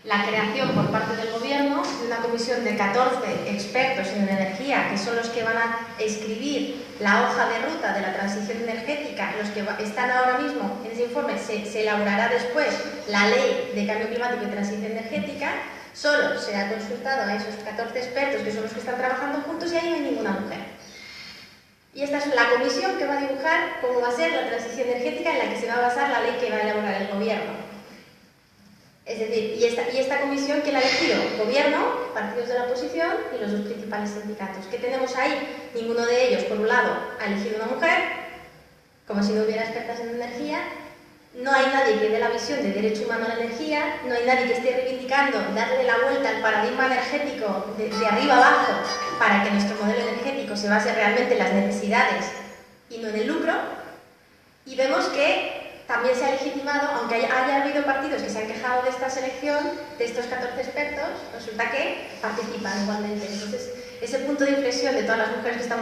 la creación por parte del Gobierno de una comisión de 14 expertos en energía, que son los que van a escribir la hoja de ruta de la transición energética, los que están ahora mismo en ese informe. Se elaborará después la ley de cambio climático y transición energética. Solo se ha consultado a esos 14 expertos, que son los que están trabajando juntos, y ahí no hay ninguna mujer. Y esta es la comisión que va a dibujar cómo va a ser la transición energética en la que se va a basar la ley que va a elaborar el Gobierno. Es decir, y esta comisión, ¿quién la ha elegido? Gobierno, partidos de la oposición y los dos principales sindicatos. ¿Qué tenemos ahí? Ninguno de ellos, por un lado, ha elegido una mujer, como si no hubiera expertas en energía. No hay nadie que dé la visión de derecho humano a la energía, no hay nadie que esté reivindicando darle la vuelta al paradigma energético de arriba abajo para que nuestro modelo energético se base realmente en las necesidades y no en el lucro. Y vemos que también se ha legitimado, aunque haya habido partidos que se han quejado de esta selección, de estos 14 expertos, resulta que participan igualmente. Entonces, ese punto de inflexión de todas las mujeres que estamos